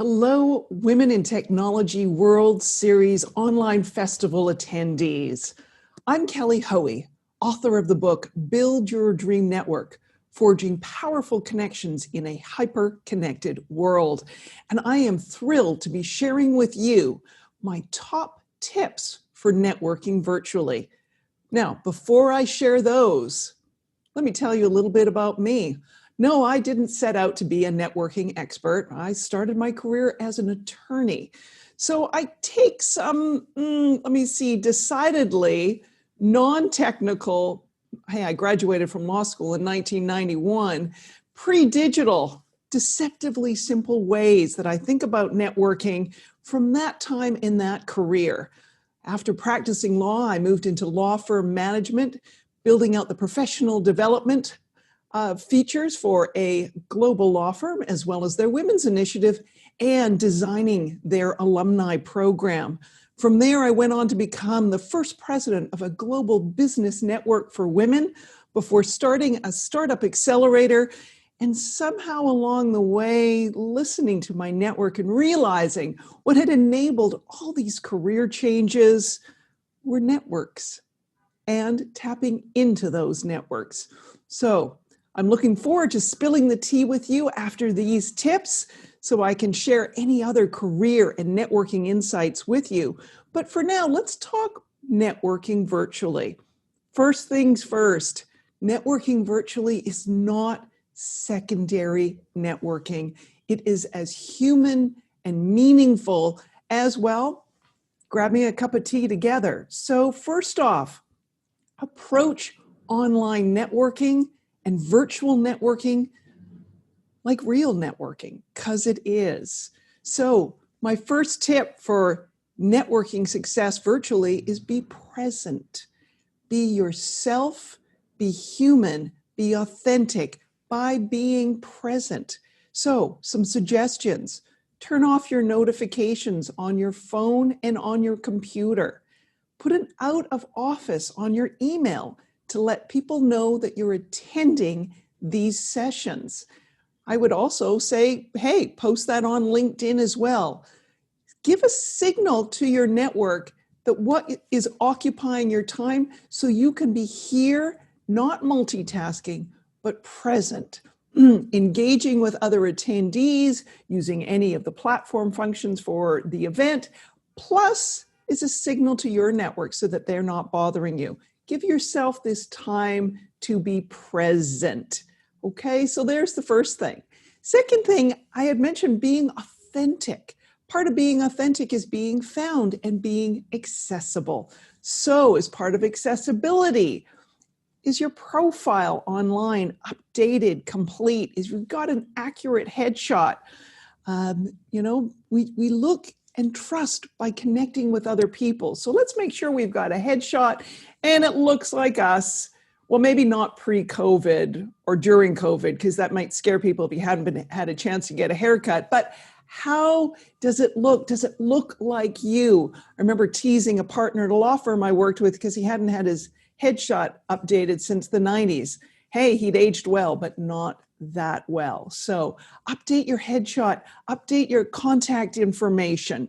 Hello, Women in Technology World Series online festival attendees. I'm Kelly Hoey, author of the book, Build Your Dream Network, Forging Powerful Connections in a Hyper-Connected World. And I am thrilled to be sharing with you my top tips for networking virtually. Now, before I share those, let me tell you a little bit about me. No, I didn't set out to be a networking expert. I started my career as an attorney. So I take some, decidedly non-technical, hey, I graduated from law school in 1991, pre-digital, deceptively simple ways that I think about networking from that time in that career. After practicing law, I moved into law firm management, building out the professional development features for a global law firm, as well as their women's initiative, and designing their alumni program. From there, I went on to become the first president of a global business network for women before starting a startup accelerator. And somehow along the way, listening to my network and realizing what had enabled all these career changes were networks and tapping into those networks. So I'm looking forward to spilling the tea with you after these tips so I can share any other career and networking insights with you. But for now, let's talk networking virtually. First things first, networking virtually is not secondary networking. It is as human and meaningful as, well, grabbing a cup of tea together. So first off, approach online networking and virtual networking like real networking, because it is. So my first tip for networking success virtually is be present. Be yourself, be human, be authentic by being present. So some suggestions: turn off your notifications on your phone and on your computer. Put an out of office on your email to let people know that you're attending these sessions. I would also say, hey, post that on LinkedIn as well. Give a signal to your network that what is occupying your time so you can be here, not multitasking, but present, engaging with other attendees, using any of the platform functions for the event, plus is a signal to your network so that they're not bothering you. Give yourself this time to be present. Okay, so there's the first thing. Second thing, I had mentioned being authentic. Part of being authentic is being found and being accessible. So as part of accessibility, is your profile online updated, complete? Is you've got an accurate headshot? We look and trust by connecting with other people. So let's make sure we've got a headshot and it looks like us. Well, maybe not pre-COVID or during COVID, because that might scare people if you hadn't had a chance to get a haircut. But how does it look? Does it look like you? I remember teasing a partner at a law firm I worked with because he hadn't had his headshot updated since the 90s. Hey, he'd aged well, but not that well. So update your headshot, update your contact information.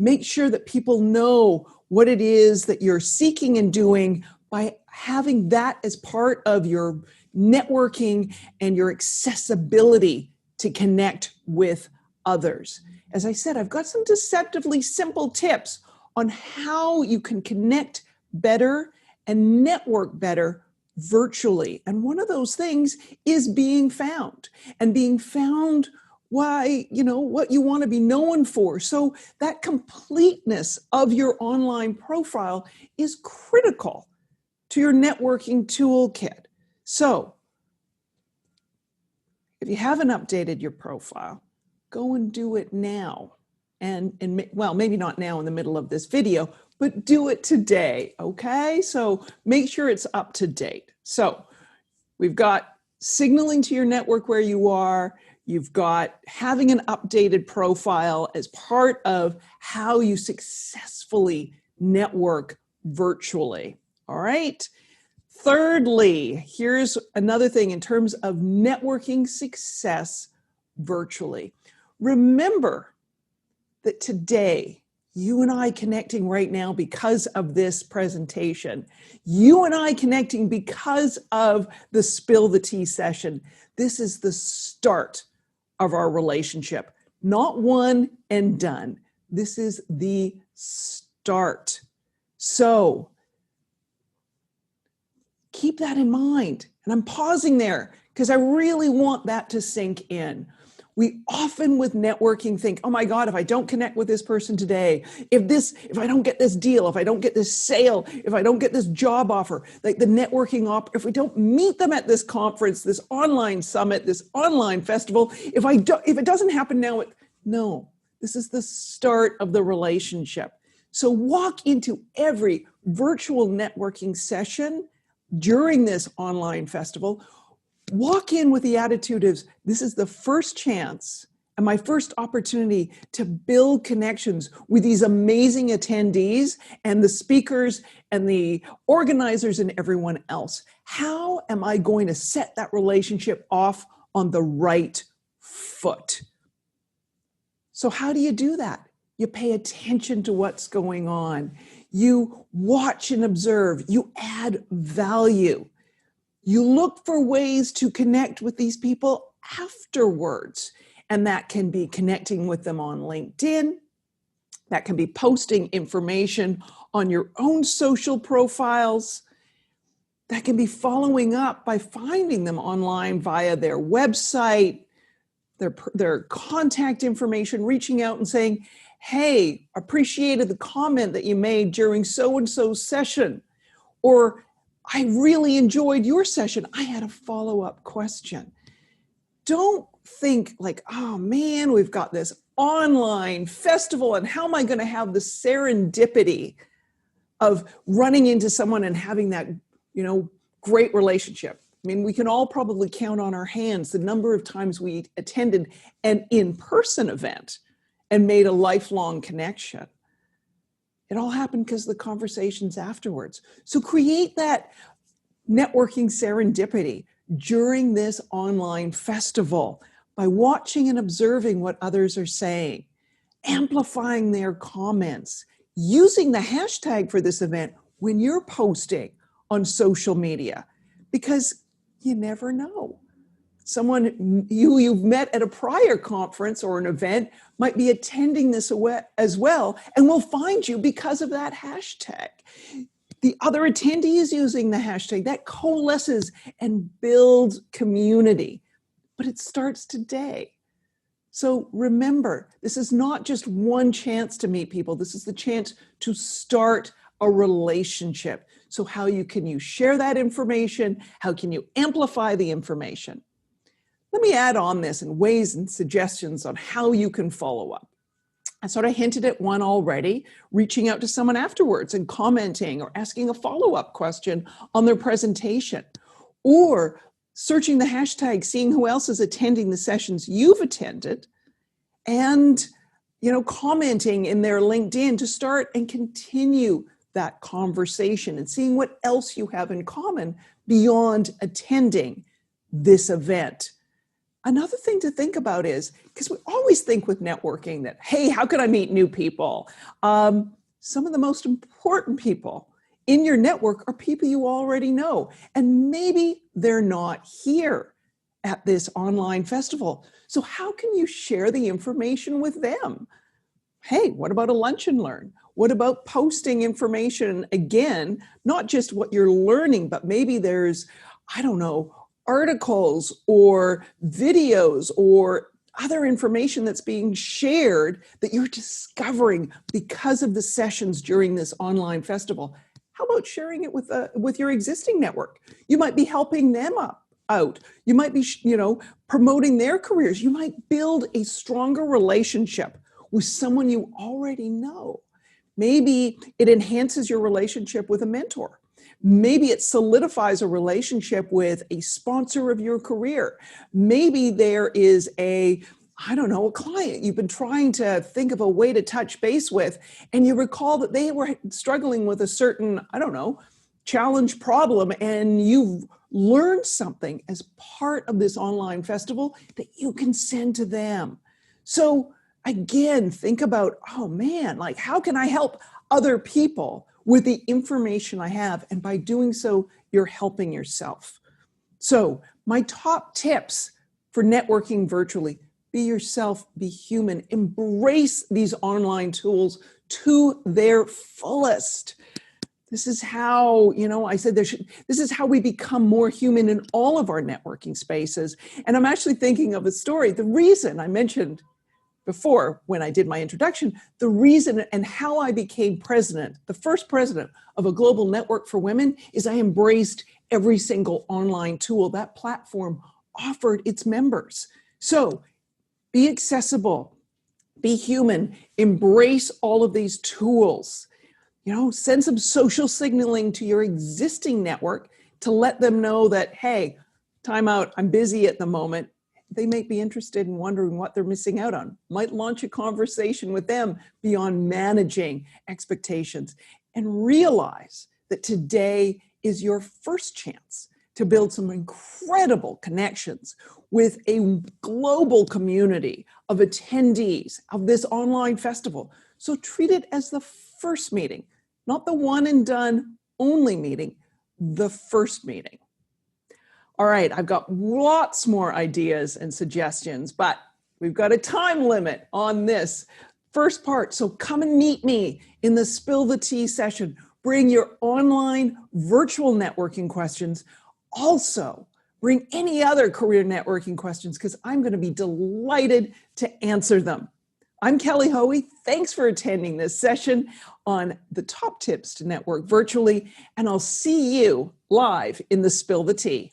Make sure that people know what it is that you're seeking and doing by having that as part of your networking and your accessibility to connect with others. As I said, I've got some deceptively simple tips on how you can connect better and network better virtually. And one of those things is being found, and being found what you want to be known for. So that completeness of your online profile is critical to your networking toolkit. So if you haven't updated your profile, go and do it now. And well, maybe not now in the middle of this video, but do it today, okay? So make sure it's up to date. So we've got signaling to your network where you are. You've got having an updated profile as part of how you successfully network virtually, all right? Thirdly, here's another thing in terms of networking success virtually. Remember that today, you and I connecting right now because of this presentation, you and I connecting because of the Spill the Tea session, this is the start of our relationship. Not one and done. This is the start. So keep that in mind. And I'm pausing there because I really want that to sink in. We often with networking think, oh my God, if I don't connect with this person today, if I don't get this deal, if I don't get this sale, if I don't get this job offer, like the networking if we don't meet them at this conference, this online summit, this online festival, if it doesn't happen now, no, this is the start of the relationship. So walk into every virtual networking session during this online festival. Walk in with the attitude of, this is the first chance and my first opportunity to build connections with these amazing attendees and the speakers and the organizers and everyone else. How am I going to set that relationship off on the right foot? So how do you do that? You pay attention to what's going on. You watch and observe. You add value. You look for ways to connect with these people afterwards. And that can be connecting with them on LinkedIn. That can be posting information on your own social profiles. That can be following up by finding them online via their website, their contact information, reaching out and saying, hey, appreciated the comment that you made during so-and-so session. Or I really enjoyed your session. I had a follow-up question. Don't think like, oh man, we've got this online festival and how am I going to have the serendipity of running into someone and having that, great relationship. I mean, we can all probably count on our hands the number of times we attended an in-person event and made a lifelong connection. It all happened because of the conversations afterwards. So create that networking serendipity during this online festival by watching and observing what others are saying, amplifying their comments, using the hashtag for this event when you're posting on social media, because you never know. Someone you've met at a prior conference or an event might be attending this as well and will find you because of that hashtag. The other attendees using the hashtag, that coalesces and builds community. But it starts today. So remember, this is not just one chance to meet people. This is the chance to start a relationship. So how can you share that information? How can you amplify the information? Let me add on this in ways and suggestions on how you can follow up. I sort of hinted at one already, reaching out to someone afterwards and commenting or asking a follow-up question on their presentation, or searching the hashtag, seeing who else is attending the sessions you've attended, and commenting in their LinkedIn to start and continue that conversation and seeing what else you have in common beyond attending this event. Another thing to think about is, because we always think with networking that, hey, how can I meet new people? Some of the most important people in your network are people you already know, and maybe they're not here at this online festival. So how can you share the information with them? Hey, what about a lunch and learn? What about posting information, again, not just what you're learning, but maybe there's, articles or videos or other information that's being shared that you're discovering because of the sessions during this online festival. How about sharing it with your existing network? You might be helping them out. You might be, promoting their careers. You might build a stronger relationship with someone you already know. Maybe it enhances your relationship with a mentor. Maybe it solidifies a relationship with a sponsor of your career. Maybe there is a client you've been trying to think of a way to touch base with, and you recall that they were struggling with a certain, challenge, problem, and you've learned something as part of this online festival that you can send to them. So again, think about, oh man, like how can I help other people with the information I have? And by doing so, you're helping yourself. So my top tips for networking virtually: be yourself, be human, embrace these online tools to their fullest. This is how, I said this is how we become more human in all of our networking spaces. And I'm actually thinking of a story. The reason I mentioned before when I did my introduction, the reason and how I became president, the first president of a global network for women, is I embraced every single online tool that platform offered its members. So be accessible, be human, embrace all of these tools. Send some social signaling to your existing network to let them know that, hey, time out, I'm busy at the moment. They might be interested in wondering what they're missing out on. Might launch a conversation with them beyond managing expectations, and realize that today is your first chance to build some incredible connections with a global community of attendees of this online festival. So treat it as the first meeting, not the one and done only meeting, the first meeting. All right, I've got lots more ideas and suggestions, but we've got a time limit on this first part. So come and meet me in the Spill the Tea session. Bring your online virtual networking questions. Also, bring any other career networking questions because I'm going to be delighted to answer them. I'm Kelly Hoey. Thanks for attending this session on the top tips to network virtually, and I'll see you live in the Spill the Tea.